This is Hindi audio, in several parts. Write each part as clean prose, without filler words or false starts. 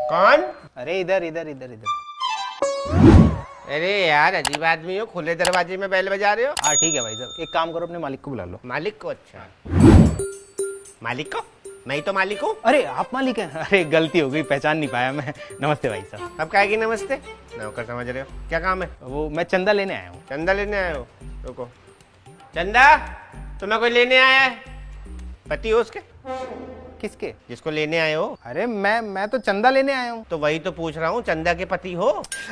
कौन? अरे इधर इधर इधर इधर। अरे यार अजीब आदमी हो, खुले दरवाजे में बेल बजा रहे हो। हाँ ठीक है भाई साहब, एक काम करो अपने मालिक को बुला लो। मालिक को? अच्छा मालिक को? मैं ही तो मालिक हूँ। अरे आप मालिक हैं? अरे गलती हो गई, पहचान नहीं पाया मैं। नमस्ते भाई साहब। अब काहे की नमस्ते? नौकर समझ रहे हो? क्या काम है? वो मैं चंदा लेने आया हूँ। चंदा लेने आए हो? रुको। चंदा तुम्हें कोई लेने आया है? पति हो उसके? किसके? जिसको लेने आए हो। अरे मैं तो चंदा लेने आया हूँ। तो वही तो पूछ रहा हूँ, चंदा के पति हो?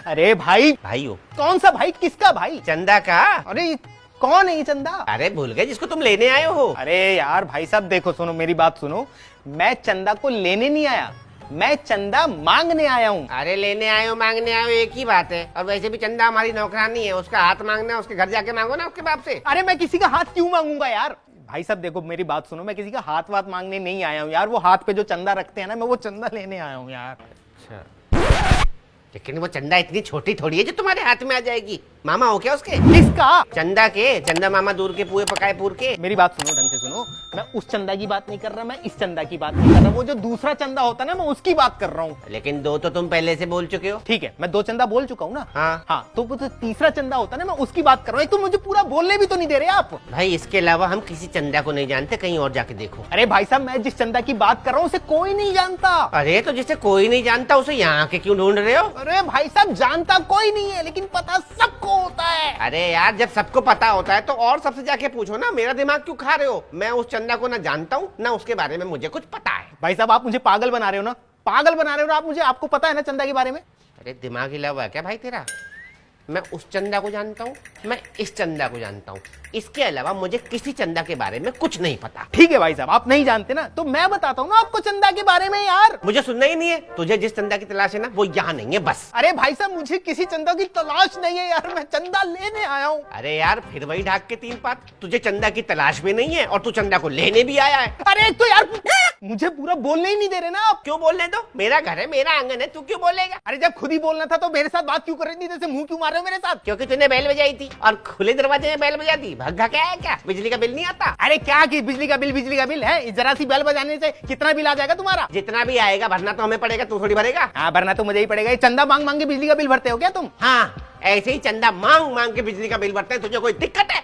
अरे भाई, भाई हो? कौन सा भाई? किसका भाई? चंदा का। अरे कौन है ये चंदा? अरे भूल गए जिसको तुम लेने आए हो। अरे यार भाई साहब देखो, सुनो मेरी बात सुनो, मैं चंदा को लेने नहीं आया, मैं चंदा मांगने आया हूँ। अरे लेने आए हो मांगने आए हो एक ही बात है। और वैसे भी चंदा हमारी नौकरानी है, उसका हाथ मांगना है, उसके घर जाके मांगो ना उसके बाप से। अरे मैं किसी का हाथ क्यों मांगूंगा यार? भाई साहब देखो मेरी बात सुनो, मैं किसी का हाथ वाथ मांगने नहीं आया हूँ यार। वो हाथ पे जो चंदा रखते हैं ना, मैं वो चंदा लेने आया हूँ यार। अच्छा, लेकिन वो चंदा इतनी छोटी थोड़ी है जो तुम्हारे हाथ में आ जाएगी। मामा हो क्या उसके? किसका? चंदा के। चंदा मामा दूर के पुए पकाए पूर के। मेरी बात सुनो ढंग से सुनो, मैं उस चंदा की बात नहीं कर रहा, मैं इस चंदा की बात नहीं कर रहा। वो जो दूसरा चंदा होता है ना, मैं उसकी बात कर रहा हूँ। लेकिन दो तो तुम पहले से बोल चुके हो। ठीक है, मैं 2 चंदा बोल चुका हूँ ना। हाँ। तो वो जो तीसरा चंदा होता है ना, मैं उसकी बात कर रहा हूँ। तुम मुझे पूरा बोलने भी तो नहीं दे रहे आप। भाई इसके अलावा हम किसी चंदा को नहीं जानते, कहीं और जाके देखो। अरे भाई साहब, मैं जिस चंदा की बात कर रहा हूँ उसे कोई नहीं जानता। अरे तो जिसे कोई नहीं जानता उसे यहाँ के क्यों ढूंढ रहे हो? अरे भाई साहब, जानता कोई नहीं है लेकिन पता सबको होता है। अरे यार जब सबको पता होता है तो और सबसे जाके पूछो ना, मेरा दिमाग क्यों खा रहे हो? मैं उस चंदा को ना जानता हूँ ना उसके बारे में मुझे कुछ पता है। भाई साहब, आप मुझे पागल बना रहे हो ना, पागल बना रहे हो ना आप मुझे। आपको पता है ना चंदा के बारे में? अरे दिमाग हिला हुआ है क्या भाई तेरा? मैं उस चंदा को जानता हूँ, मैं इस चंदा को जानता हूँ, इसके अलावा मुझे किसी चंदा के बारे में कुछ नहीं पता। ठीक है भाई साहब, आप नहीं जानते ना, तो मैं बताता हूँ ना आपको चंदा के बारे में यार। मुझे सुनना ही नहीं है। तुझे जिस चंदा की तलाश है ना वो यहाँ नहीं है बस। अरे भाई साहब, मुझे किसी चंदा की तलाश नहीं है यार, मैं चंदा लेने आया हूँ। अरे यार फिर वही ढाक के 3 पात। तुझे चंदा की तलाश भी नहीं है और तू चंदा को लेने भी आया है। अरे तो यार मुझे पूरा बोलने ही नहीं दे रहे ना आप। क्यों बोलने दो? मेरा घर है, मेरा आंगन है, तू क्यों बोलेगा? अरे जब खुद ही बोलना था तो मेरे साथ बात क्यों कर रही थी? जैसे मुंह क्यों मार रहे हो मेरे साथ? क्योंकि तूने बेल बजाई थी और खुले दरवाजे में बेल बजा दी। भग्गा क्या है क्या? बिजली का बिल नहीं आता? अरे क्या कि बिजली का बिल है? जरा सी बेल बजाने से कितना बिल आ जाएगा तुम्हारा? जितना भी आएगा भरना तो हमें पड़ेगा, तू थोड़ी भरेगा। हाँ, भरना तो मुझे ही पड़ेगा। ये चंदा मांग मांग के बिजली का बिल भरते हो क्या तुम? हाँ ऐसे ही चंदा मांग मांग के बिजली का बिल भरते हैं। तुझे कोई दिक्कत है?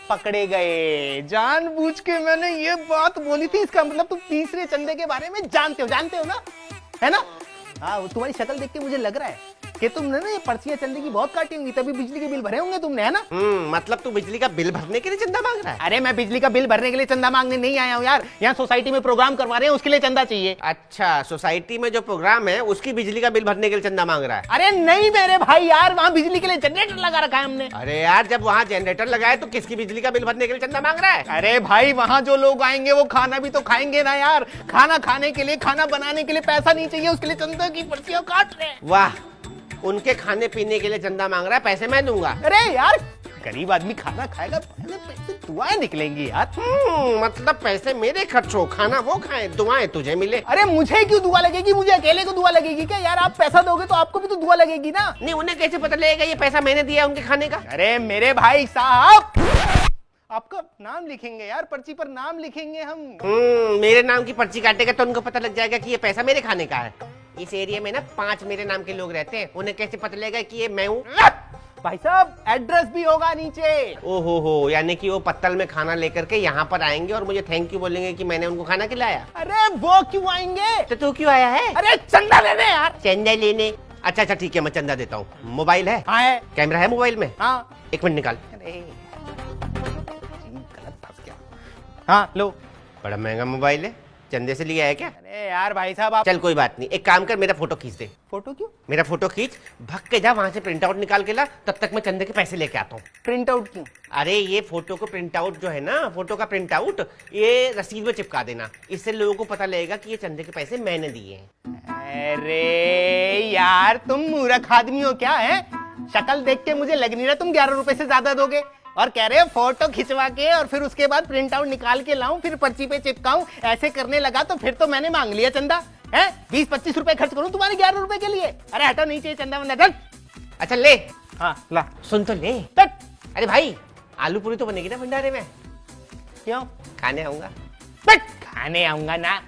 पकड़े गए। जानबूझ के मैंने ये बात बोली थी, इसका मतलब तुम तीसरे चंदे के बारे में जानते हो ना, है ना? हाँ, तुम्हारी शक्ल देख के मुझे लग रहा है कि तुमने ना ये पर्चियां चंदे की बहुत काटी होंगी, तभी बिजली के बिल भरे होंगे तुमने, है ना? मतलब तू बिजली का बिल भरने के लिए चंदा मांग रहा है? अरे मैं बिजली का बिल भरने के लिए चंदा मांगने नहीं आया हूँ यार। यहाँ सोसाइटी में प्रोग्राम करवा रहे हैं, उसके लिए चंदा चाहिए। अच्छा, सोसाइटी में जो प्रोग्राम है उसकी बिजली का बिल भरने के लिए चंदा मांग रहा है? अरे नहीं मेरे भाई यार, वहाँ बिजली के लिए जनरेटर लगा रखा है हमने। अरे यार जब वहाँ जनरेटर लगाए तो किसकी बिजली का बिल भरने के लिए चंदा मांग रहा है? अरे भाई, वहाँ जो लोग आएंगे वो खाना भी तो खाएंगे ना यार। खाना खाने के लिए, खाना बनाने के लिए पैसा नहीं चाहिए, उसके लिए चंदा की पर्चियां काट रहे हैं। वाह, उनके खाने पीने के लिए चंदा मांग रहा है, पैसे मैं दूंगा। अरे यार, गरीब आदमी खाना खाएगा, पहले पैसे दुआएं निकलेंगी यार। मतलब पैसे मेरे खर्च हो, खाना वो खाए, दुआएं तुझे मिले। अरे मुझे क्यों दुआ लगेगी? मुझे अकेले को दुआ लगेगी क्या यार? आप पैसा दोगे तो आपको भी तो दुआ लगेगी ना। नहीं, उन्हें कैसे पता लगेगा ये पैसा मैंने दिया उनके खाने का? अरे मेरे भाई साहब, आपका नाम लिखेंगे यार, पर्ची पर नाम लिखेंगे हम। मेरे नाम की पर्ची काटेगा तो उनको पता लग जाएगा कि ये पैसा मेरे खाने का है। इस एरिया में ना 5 मेरे नाम के लोग रहते हैं, उन्हें कैसे पता लगेगा कि ये मैं हूँ? भाई साहब, एड्रेस भी होगा नीचे। ओहो हो, यानी कि वो पत्तल में खाना लेकर के यहाँ पर आएंगे और मुझे थैंक यू बोलेंगे कि मैंने उनको खाना खिलाया। अरे वो क्यों आएंगे? तो तू क्यों आया है? अरे चंदा लेने यार। चंदा लेने? अच्छा ठीक है, मैं चंदा देता हूँ। मोबाइल है? हाँ है। कैमरा है मोबाइल में? हाँ। 1 मिनट निकाल। गलत फंस गया। हाँ लो। बड़ा महंगा मोबाइल है, चंदे से लिया है क्या? अरे यार भाई साहब, आप चल कोई बात नहीं, एक काम कर, मेरा फोटो खींच दे। फोटो क्यों? मेरा फोटो खींच, भग के जा वहां से प्रिंट आउट निकाल के ला, तब तक मैं चंदे के पैसे लेके आता हूँ। प्रिंट आउट क्यों? अरे ये फोटो को प्रिंट आउट जो है ना, फोटो का प्रिंट आउट ये रसीद में चिपका देना, इससे लोगों को पता लगेगा कि ये चंदे के पैसे मैंने दिए हैं। अरे यार, तुम मूर्ख आदमी हो क्या है? शक्ल देख के मुझे लग नहीं रहा तुम 11 रुपए से ज्यादा दोगे, और कह रहे हो फोटो खिंचवा के और फिर उसके बाद प्रिंट आउट निकाल के लाऊं, फिर पर्ची पे चिपकाऊं। ऐसे करने लगा तो फिर तो मैंने मांग लिया चंदा है। 20-25 रुपए खर्च करूं तुम्हारे 11 रुपए के लिए? अरे हटो, नहीं चाहिए चंदा वंदा। अच्छा ले। हाँ ला। सुन तो ले। अरे भाई, आलू पूरी तो बनेगी ना भंडारे में? क्यों? खाने आऊंगा। खाने आऊंगा ना?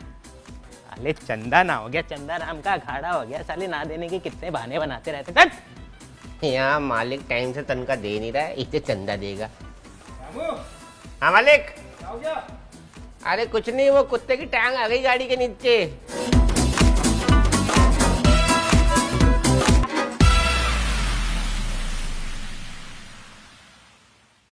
साले चंदा ना हो गया, चंदा नाम का अखाड़ा हो गया। साले ना देने के कितने बहाने बनाते रहते। चल। यहाँ मालिक टाइम से तनख्वाह दे नहीं रहा है, इससे चंदा देगा। हाँ मालिक। अरे कुछ नहीं, वो कुत्ते की टांग आ गई गाड़ी के नीचे।